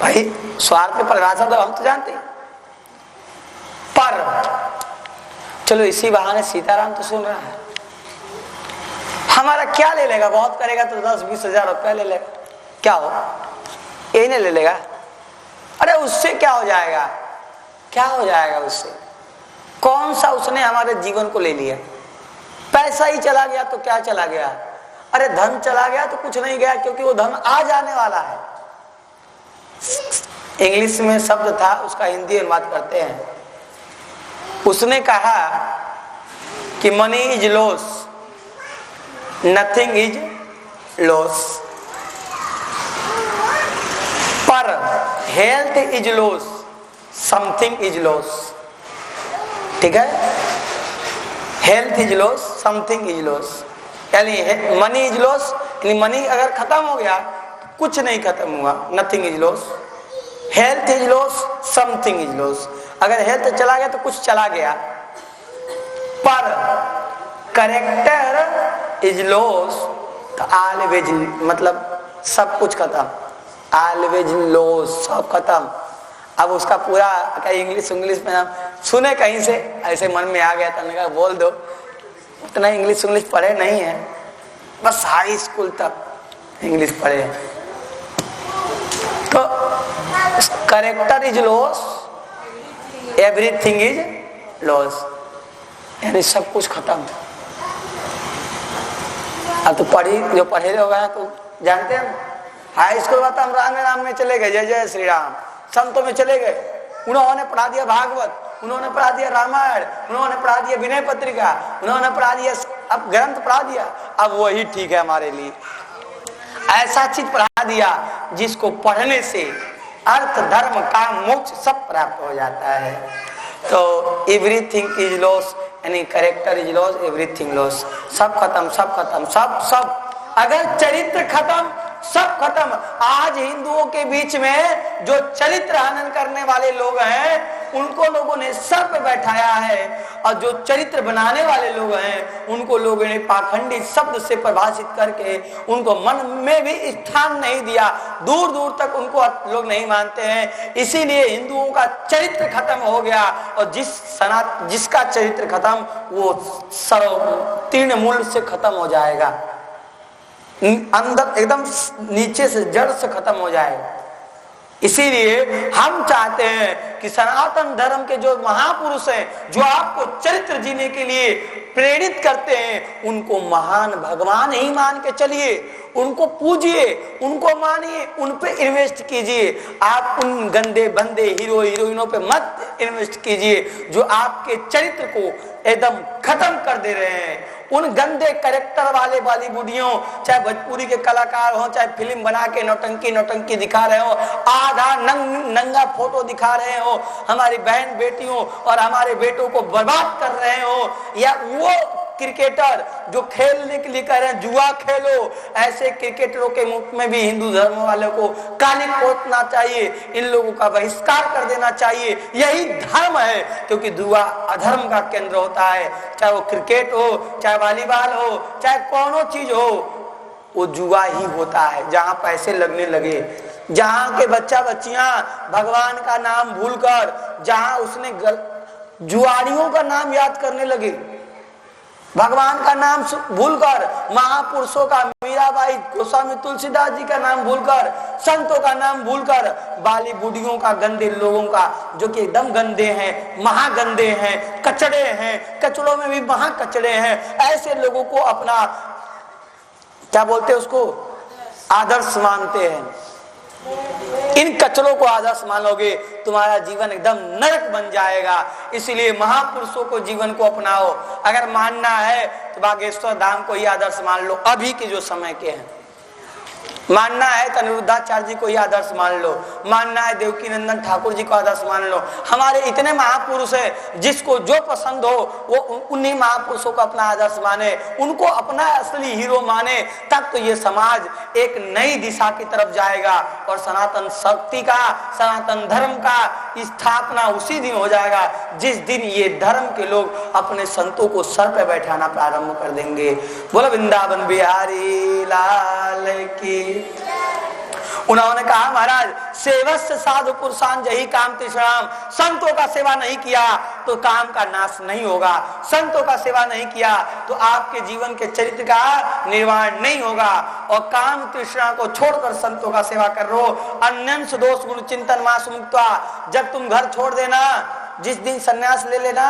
भाई स्वार्थ की परिभाषा तो हम तो जानते हैं, पर चलो इसी बहाने सीताराम तो सुन रहा है, हमारा क्या ले लेगा, बहुत करेगा तो 10-20 हजार रुपया ले लेगा, क्या हो यही नहीं ले लेगा, अरे उससे क्या हो जाएगा, क्या हो जाएगा उससे, कौन सा उसने हमारे जीवन को ले लिया, पैसा ही चला गया तो क्या चला गया, अरे धन चला गया तो कुछ नहीं गया, क्योंकि वो धन आ जाने वाला है। इंग्लिश में शब्द था, उसका हिंदी अनुवाद करते हैं, उसने कहा कि money is loss, nothing is loss, पर health is loss, something is loss. ठीक है, health is loss, something is loss, यानी मनी इज लॉस, यानी मनी अगर खत्म हो गया तो कुछ नहीं खत्म हुआ, nothing is loss. Health is loss, something is loss, अगर हेल्थ चला गया तो कुछ चला गया, पर कैरेक्टर इज लॉस तो ऑलवेज, मतलब सब कुछ खत्म, ऑलवेज लॉस, सब खत्म। अब उसका पूरा इंग्लिश में हम सुने कहीं से, ऐसे मन में आ गया था, मैंने कहा बोल दो, उतना इंग्लिश पढ़े नहीं है, बस हाई स्कूल तक इंग्लिश पढ़े। तो character is loss, everything is loss, यानी सब कुछ खत्म। अब तो जो पढ़े लोग हैं तो जानते हैं, हाई स्कूल में तो हम राम में चले गए, जय जय श्री राम, संतों में चले गए, उन्होंने पढ़ा दिया भागवत, उन्होंने पढ़ा दिया रामायण, उन्होंने पढ़ा दिया विनय पत्रिका, उन्होंने पढ़ा दिया, अब ग्रंथ पढ़ा दिया, अब वही ठीक है हमारे लिए। ऐसा चीज पढ़ा दिया जिसको पढ़ने से अर्थ, धर्म, काम, मोक्ष सब प्राप्त हो जाता है। तो एवरीथिंग इज लॉस, यानी character is loss, everything loss, सब खत्म, सब खत्म, सब। अगर चरित्र खत्म, सब खत्म। आज हिंदुओं के बीच में जो चरित्र हनन करने वाले लोग हैं, उनको लोगों ने सर पे बैठाया है, और जो चरित्र बनाने वाले लोग हैं, उनको लोगों ने पाखंडी शब्द से परिभाषित करके उनको मन में भी स्थान नहीं दिया, दूर दूर तक उनको लोग नहीं मानते हैं। इसीलिए हिंदुओं का चरित्र खत्म हो गया, और जिसका चरित्र खत्म वो तृणमूल से खत्म हो जाएगा, अंदर एकदम नीचे से जड़ से खत्म हो जाएगा। इसीलिए हम चाहते हैं कि सनातन धर्म के जो महापुरुष हैं, जो आपको चरित्र जीने के लिए प्रेरित करते हैं, उनको महान भगवान ही मान के चलिए, उनको पूजिए, उनको मानिए, उन पे इन्वेस्ट कीजिए। आप उन गंदे बंदे हीरो हीरोइनों पे मत इन्वेस्ट कीजिए जो आपके चरित्र को एकदम खत्म कर दे रहे हैं। उन गंदे कैरेक्टर वाले बॉलीवुडियों, चाहे भोजपुरी के कलाकार हो, चाहे फिल्म बना के नौटंकी दिखा रहे हो, आधा नंगा फोटो दिखा रहे हो, हमारी बहन बेटियों और हमारे बेटों को बर्बाद कर रहे हो, या वो क्रिकेटर जो खेलने के लिए कह रहे हैं जुआ खेलो, ऐसे क्रिकेटरों के मुख में भी हिंदू धर्म वालों को काली पोतना चाहिए, इन लोगों का बहिष्कार कर देना चाहिए। यही धर्म है, क्योंकि जुआ अधर्म का केंद्र होता है। चाहे वो क्रिकेट हो, चाहे वॉलीबॉल हो, चाहे कौनो चीज हो, वो जुआ ही होता है। जहां पैसे लगने लगे, जहां के बच्चा बच्चियां भगवान का नाम भूलकर, जहां उसने जुआरियों का नाम याद करने लगे, भगवान का नाम भूलकर, महापुरुषों का, मीराबाई, गोस्वामी तुलसीदास जी का नाम भूलकर, संतों का नाम भूलकर, बॉलीवुडियों का, गंदे लोगों का, जो कि एकदम गंदे हैं, महागंदे हैं, कचड़े हैं, कचड़ों में भी महा कचड़े हैं, ऐसे लोगों को अपना क्या बोलते हैं उसको, आदर्श मानते हैं। इन कचरों को आदर्श मानोगे, तुम्हारा जीवन एकदम नरक बन जाएगा। इसलिए महापुरुषों को जीवन को अपनाओ। अगर मानना है तो बागेश्वर धाम को ही आदर्श मान लो, अभी के जो समय के हैं। मानना है तो अनिरुद्धाचार्य जी को ही आदर्श मान लो, मानना है देवकी नंदन ठाकुर जी को आदर्श मान लो। हमारे इतने महापुरुष हैं, जिसको जो पसंद हो वो उन्हीं महापुरुषों को अपना आदर्श माने, उनको अपना असली हीरो माने, तब तो ये समाज एक नई दिशा की तरफ जाएगा और सनातन शक्ति का, सनातन धर्म का स्थापना उसी दिन हो जाएगा जिस दिन ये धर्म के लोग अपने संतों को सर पे बैठाना प्रारंभ कर देंगे। बोलो वृंदावन बिहारी लाल की। उन्होंने कहा महाराज सेवस्य साधु पुरुषान जही काम तिष्णाम, संतों का सेवा नहीं किया तो काम का नाश नहीं होगा, संतों का सेवा नहीं किया तो आपके जीवन के चरित्र का निर्माण नहीं होगा। और काम तृष्णा को छोड़कर संतों का सेवा कर रो। अन्यंश दोष गुण चिंतन मास मुक्त्वा, जब तुम घर छोड़ देना, जिस दिन सन्यास ले लेना,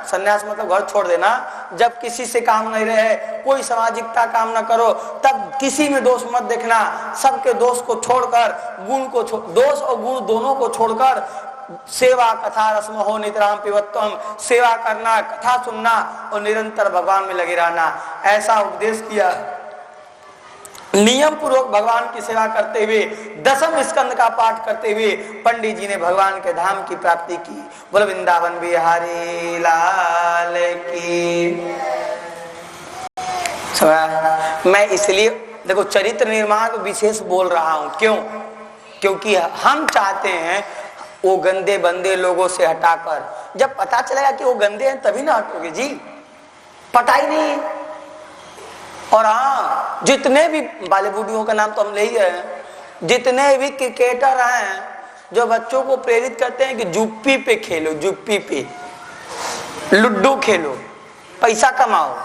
सन्यास मतलब घर छोड़ देना, जब किसी से काम नहीं रहे, कोई सामाजिकता काम ना करो, तब किसी में दोष मत देखना, सबके दोष को छोड़कर गुण को दोष और गुण दोनों को छोड़कर सेवा कथा रसमहो नितराम पिबत्वम, सेवा करना, कथा सुनना और निरंतर भगवान में लगे रहना, ऐसा उपदेश किया। नियम पूर्वक भगवान की सेवा करते हुए 10वें स्कंद का पाठ करते हुए पंडित जी ने भगवान के धाम की प्राप्ति की। बोलो वृंदावन बिहारी लाल की। मैं इसलिए देखो चरित्र निर्माण विशेष बोल रहा हूं, क्यों? क्योंकि हम चाहते हैं वो गंदे बंदे लोगों से हटाकर, जब पता चलेगा कि वो गंदे हैं तभी ना हटोगे जी, पता ही नहीं। और हाँ, जितने भी बॉलीवुडियों का नाम तो हम ले ही हैं, जितने भी क्रिकेटर हैं जो बच्चों को प्रेरित करते हैं कि जुप्पी पे खेलो, जुप्पी पे लुड्डू खेलो, पैसा कमाओ,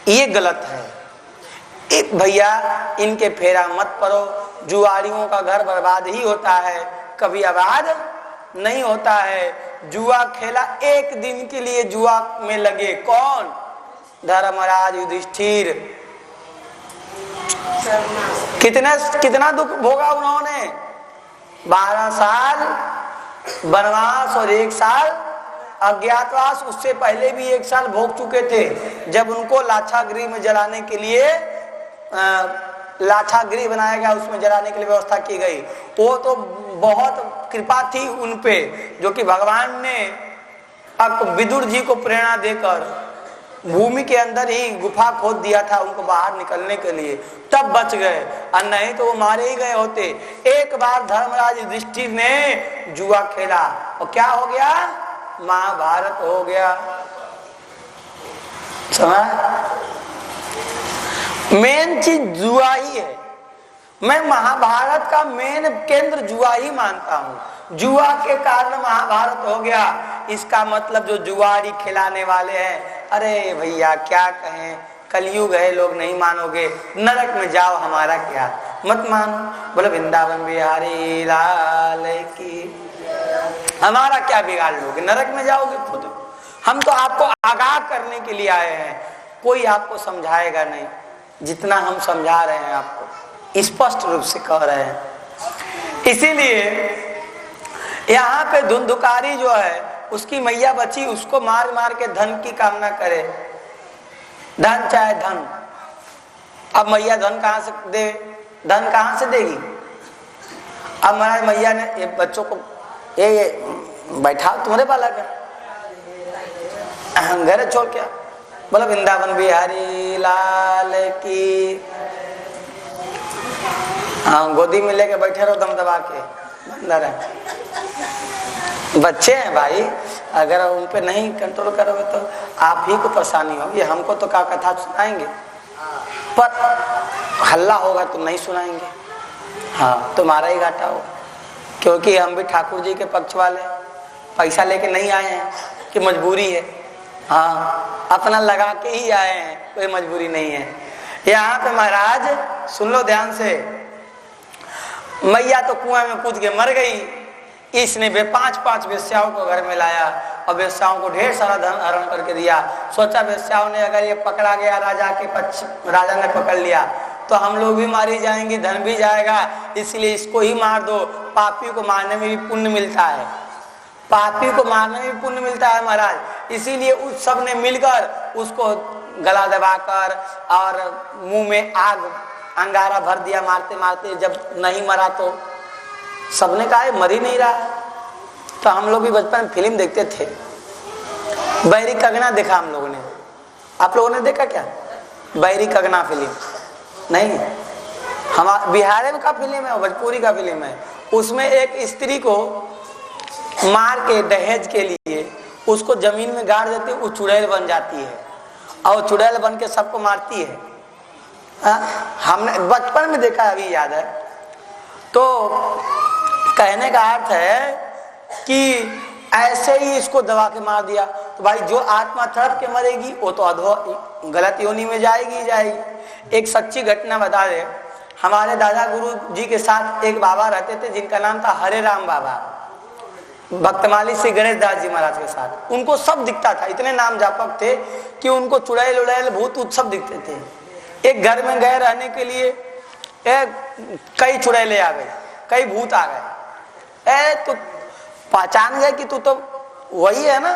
ये गलत है। एक भैया इनके फेरा मत पड़ो, जुआरियों का घर बर्बाद ही होता है, कभी आबाद नहीं होता है। जुआ खेला एक दिन के लिए, जुआ में लगे कौन? धर्मराज युधिष्ठिर। कितना दुख भोगा उन्होंने, 12 साल वनवास और 1 साल अज्ञातवास, उससे पहले भी 1 साल भोग चुके थे, जब उनको लाक्षागृह में जलाने के लिए लाक्षागृह बनाया गया, उसमें जलाने के लिए व्यवस्था की गई। वो तो बहुत कृपा थी उन पे, जो कि भगवान ने विदुर जी को प्रेरणा देकर भूमि के अंदर ही गुफा खोद दिया था उनको बाहर निकलने के लिए, तब बच गए, और नहीं तो वो मारे ही गए होते। एक बार धर्मराज युधिष्ठिर ने जुआ खेला और क्या हो गया? महाभारत हो गया। समझ? मेन चीज जुआ ही है। मैं महाभारत का मेन केंद्र जुआ ही मानता हूँ। जुआ के कारण महाभारत हो गया। इसका मतलब जो जुआरी खिलाने वाले हैं, अरे भैया क्या कहें, कलयुग है, लोग नहीं मानोगे, नरक में जाओ, हमारा क्या, मत मानो। बोले वृंदावन बिहारी लाल की। हमारा क्या बिगाड़ लोगे, नरक में जाओगे खुद। हम तो आपको आगाह करने के लिए आए हैं, कोई आपको समझाएगा नहीं जितना हम समझा रहे हैं, आपको स्पष्ट रूप से कह रहे हैं। इसीलिए यहाँ पे धुंधुकारी जो है, उसकी मैया बची, उसको मार मार के धन की कामना करे, धन चाहे धन। अब मैया धन कहाँ से दे, धन कहाँ से देगी? अब हमारे मैया ने ये बच्चों को ये बैठा, तुम्हारे बालक है, घर छोड़ क्या? बोला वृंदावन बिहारी लाल की। हाँ, गोदी में लेके बैठे रहो दम दबा के, अंदर है। बच्चे हैं भाई, अगर उन पे नहीं कंट्रोल करोगे तो आप ही को परेशानी होगी। हमको तो क्या कथा सुनाएंगे, पर हल्ला होगा तो नहीं सुनाएंगे। हाँ, तुम्हारा ही घाटा होगा, क्योंकि हम भी ठाकुर जी के पक्ष वाले, पैसा लेके नहीं आए हैं कि मजबूरी है। हाँ, अपना लगा के ही आए हैं, कोई मजबूरी नहीं है। यहाँ पे महाराज सुन लो ध्यान से, मैया तो कुआं में कूद के मर गई। इसने 5 वेश्याओं को घर में लाया और वेश्याओं को ढेर सारा धन हरण करके दिया। सोचा वेश्याओं ने अगर ये पकड़ा गया, राजा ने पकड़ लिया तो हम लोग भी मारे जाएंगे, धन भी जाएगा, इसलिए इसको ही मार दो। पापी को मारने में भी पुण्य मिलता है, पापी को मारने में भी पुण्य मिलता है महाराज। इसीलिए उस सब ने मिलकर उसको गला दबाकर और मुंह में आग अंगारा भर दिया मारते मारते। जब नहीं मरा तो सबने कहा मर ही नहीं रहा। तो हम लोग भी बचपन में फिल्म देखते थे, बैरी कगना देखा हम लोगों ने। आप लोगों ने देखा क्या बैरी कगना फिल्म? नहीं, हमारे बिहार में का फिल्म है, भोजपुरी का फिल्म है। उसमें एक स्त्री को मार के दहेज के लिए उसको जमीन में गाड़ देते, वो चुड़ैल बन जाती है और चुड़ैल बन के सबको मारती है। हमने बचपन में देखा, अभी याद है। तो कहने का अर्थ है कि ऐसे ही इसको दबा के मार दिया। तो भाई जो आत्मा तड़प के मरेगी वो तो गलत योनि में जाएगी जाएगी। एक सच्ची घटना बता दे, हमारे दादा गुरु जी के साथ एक बाबा रहते थे जिनका नाम था हरे राम बाबा, भक्तमाली श्री गणेश दास जी महाराज के साथ। उनको सब दिखता था, इतने नाम जापक थे कि उनको चुड़ैल उड़ैल भूत ऊत सब दिखते थे। एक घर में गए रहने के लिए, कई चुड़ैले आ गए, कई भूत आ गए। तो पहचान गए कि तू तो वही है ना।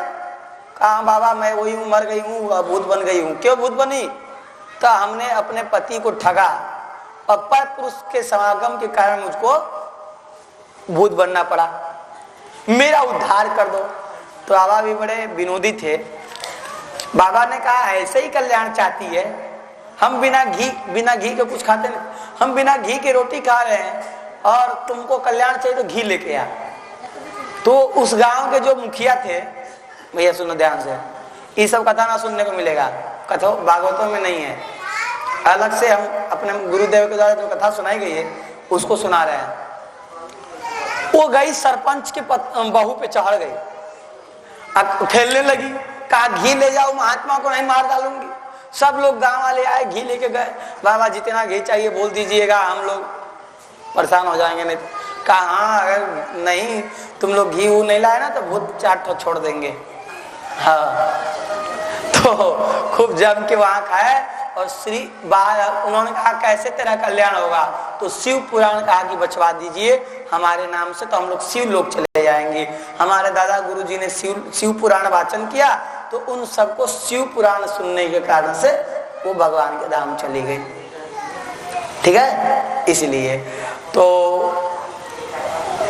कहा बाबा मैं वही हूँ, मर गई हूँ, भूत बन गई हूँ। क्यों भूत बनी? तो हमने अपने पति को ठगा और पर पुरुष के समागम के कारण मुझको भूत बनना पड़ा, मेरा उद्धार कर दो। तो बाबा भी बड़े विनोदी थे। बाबा ने कहा ऐसे ही कल्याण चाहती है, हम बिना घी के कुछ खाते नहीं, हम बिना घी के रोटी खा रहे हैं और तुमको कल्याण चाहिए तो घी लेके आ। तो उस गांव के जो मुखिया थे, भैया सुनो ध्यान से, ये सब कथा ना सुनने को मिलेगा, कथा भागवतों में नहीं है, अलग से हम अपने गुरुदेव के द्वारा जो कथा सुनाई गई है उसको सुना रहे हैं। वो गई सरपंच के बहू पे चढ़ गई, खेलने लगी, कहा घी ले जाओ, महात्मा को नहीं मार डालूंगी। सब लोग गांव वाले आए, घी लेके गए। बाबा जितना घी चाहिए बोल दीजिएगा, हम लोग परेशान हो जाएंगे। नहीं कहा हाँ अगर नहीं तुम लोग घी नहीं लाए ना तो भूत चाट छोड़ देंगे। हाँ तो खूब जम के वहां खाए और श्री बाहर उन्होंने कहा कैसे तेरा कल्याण होगा? तो शिव पुराण कहा कि बचवा दीजिए हमारे नाम से, तो हम लोग शिव लोग चले जाएंगे। हमारे दादा गुरु जी ने शिव पुराण वाचन किया तो उन सबको शिव पुराण सुनने के कारण से वो भगवान के धाम चली गई। ठीक है, इसलिए तो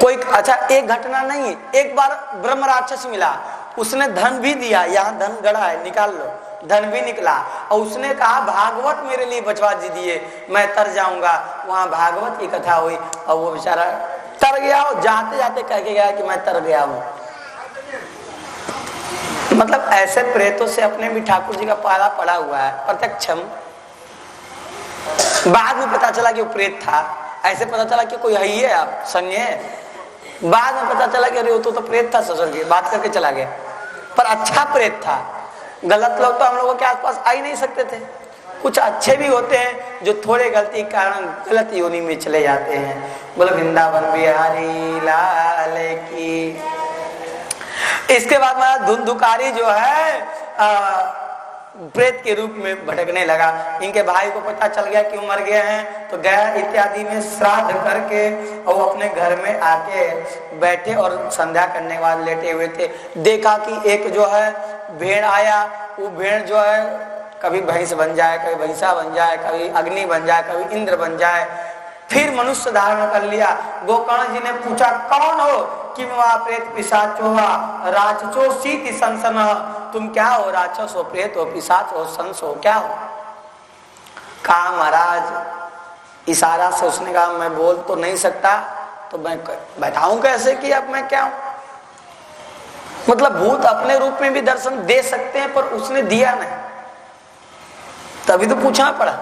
कोई अच्छा एक घटना नहीं, एक बार ब्रह्म राक्षस मिला, उसने धन भी दिया, यहाँ धन गड़ा है निकाल लो, धन भी निकला और उसने कहा भागवत मेरे लिए बचवा दीजिए, मैं तर जाऊंगा। वहां भागवत की कथा हुई और वो बेचारा तर गया, और जाते जाते कह के गया कि मैं तर गया हूं। मतलब ऐसे प्रेतों से अपने भी ठाकुर जी का पाला पड़ा हुआ है प्रत्यक्षम। बाद में पता चला कि वो प्रेत था, ऐसे पता चला कि कोई है ही है, आप संग है। बाद में पता चला कि अरे वो तो प्रेत था, ससुर जी बात करके चला गया, पर अच्छा प्रेत था। गलत लोग तो हम लोगों के आसपास आ ही नहीं सकते थे। कुछ अच्छे भी होते हैं जो थोड़े गलती के कारण गलत योनि में चले जाते हैं। बोलो वृंदावन बिहारी लाल की। इसके बाद में धुंधुकारी जो है प्रेत के रूप में भटकने लगा। इनके भाई को पता चल गया कि वो मर गए हैं, तो गया इत्यादि में श्राद्ध करके और वो अपने घर में आके बैठे और संध्या करने के बाद लेटे हुए थे। देखा कि एक जो है भेड़ आया, वो भेड़ जो है कभी भैंस बन जाए, कभी भैंसा बन जाए, कभी अग्नि बन जाए, कभी इंद्र बन जाए, फिर मनुष्य धारण कर लिया। गोकर्ण जी ने पूछा कौन हो? कि वह प्रेत पिशाच हो राक्षसो शीति संसन। तुम क्या हो? राक्षस हो, प्रेत हो, पिशाच हो, संस हो, क्या हो? कहा महाराज, इशारा से उसने कहा मैं बोल तो नहीं सकता, तो मैं बताऊं कैसे कि अब मैं क्या हूं? मतलब भूत अपने रूप में भी दर्शन दे सकते हैं, पर उसने दिया नहीं, तभी तो पूछना पड़ा,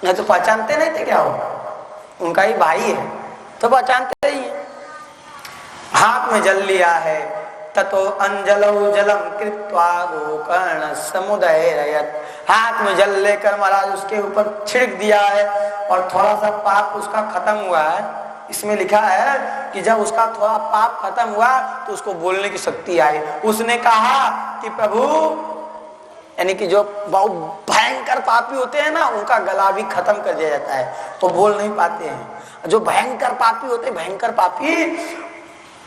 नहीं तो पहचानते नहीं थे क्या हो, उनका ही भाई है तो पहचानते ही है। हाथ में जल लिया है, ततो अंजलौ जलम कृत्वा गोकर्ण समुदयरयत्। हाथ में जल लेकर महाराज उसके ऊपर छिड़क दिया है और थोड़ा सा पाप उसका खत्म हुआ है। इसमें लिखा है कि जब उसका थोड़ा पाप खत्म हुआ तो उसको बोलने की शक्ति आई। उसने कहा कि प्रभु, यानी कि जो बहुत भयंकर पापी होते हैं ना, उनका गला भी खत्म कर दिया जाता है, तो बोल नहीं पाते हैं। जो भयंकर पापी होते हैं, भयंकर पापी,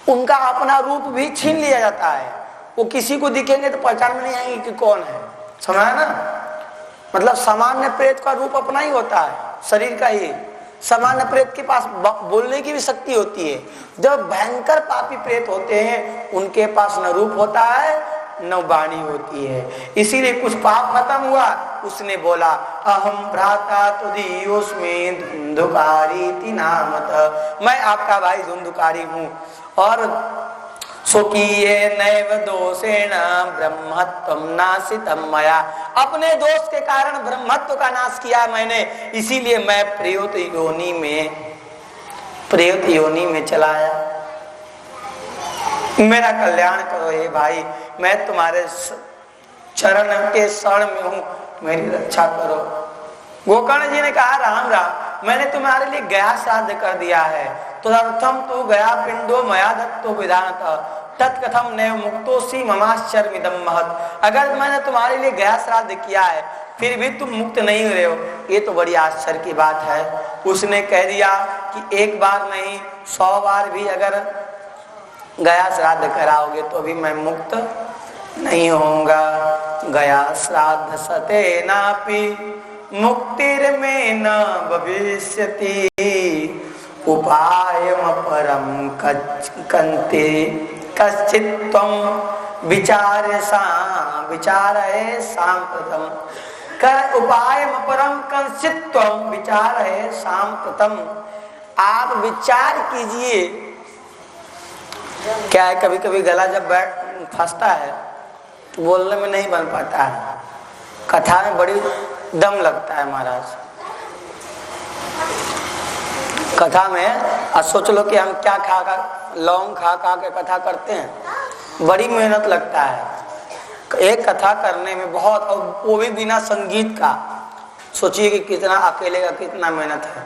उनका अपना रूप भी छीन लिया जाता है। वो किसी को दिखेंगे तो पहचान में नहीं आएंगे कि कौन है। समझा ना? मतलब सामान्य प्रेत का रूप अपना ही होता है, शरीर का ही। सामान्य प्रेत के पास बोलने की भी शक्ति होती है। जब भयंकर पापी प्रेत होते हैं, उनके पास न रूप होता है न वाणी होती है। इसीलिए कुछ पाप खत्म हुआ, उसने बोला अहम भ्राता तुदीयोस्मि धुंधुकारी नामत। मैं आपका भाई धुंधुकारी हूँ और स्वकीये नैव दोषेण ब्रह्मत्वं नाशितं मया। अपने दोष के कारण ब्रह्मत्व का नाश किया मैंने, इसीलिए मैं प्रयुत योनि में प्रेत योनि में चलाया। मेरा कल्याण करो हे भाई, मैं तुम्हारे चरण के शरण में हूं, मेरी रक्षा करो। गोकर्ण जी ने कहा राम राम, मैंने तुम्हारे लिए गया श्राद्ध कर दिया है। तदर्थम तू गया पिंडो मया दत्तो विधानतः तत्कथम नैव मुक्तोसी ममाश्चर्मिदं महत्। अगर मैंने तुम्हारे लिए गया श्राद्ध किया है फिर भी तुम मुक्त नहीं हो रहे हो, ये तो बड़ी आश्चर्य की बात है। उसने कह दिया कि एक बार नहीं 100 बार भी अगर गया श्राद्ध कराओगे तो भी मैं मुक्त नहीं होऊंगा। गया श्राद्ध सते नापि मुक्तिर में न भविष्यति उपायम परम कंते कश्चित् त्वं विचारय सांप्रतम। कर उपायम परम कश्चित् त्वं विचारय सांप्रतम। आप विचार कीजिए। क्या है, कभी कभी गला जब बैठ फंसता है तो बोलने में नहीं बन पाता है, कथा में बड़ी दम लगता है महाराज। कथा में सोच लो कि हम क्या खा लौंग खा के कथा करते हैं, बड़ी मेहनत लगता है एक कथा करने में बहुत, और वो भी बिना संगीत का। सोचिए कि कितना अकेले का कितना मेहनत है।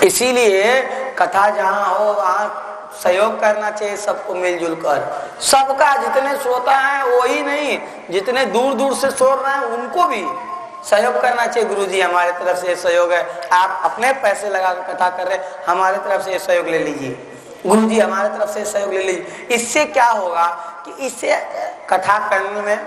इसीलिए कथा जहाँ हो वहाँ सहयोग करना चाहिए सबको मिलजुल कर। सबका जितने श्रोता हैं वही नहीं, जितने दूर दूर से सुन रहे हैं उनको भी सहयोग करना चाहिए। गुरुजी हमारे तरफ से सहयोग है, आप अपने पैसे लगा कर कथा कर रहे हैं, हमारे तरफ से सहयोग ले लीजिए। गुरुजी हमारे तरफ से सहयोग ले लीजिए। इससे क्या होगा कि इससे कथा करने में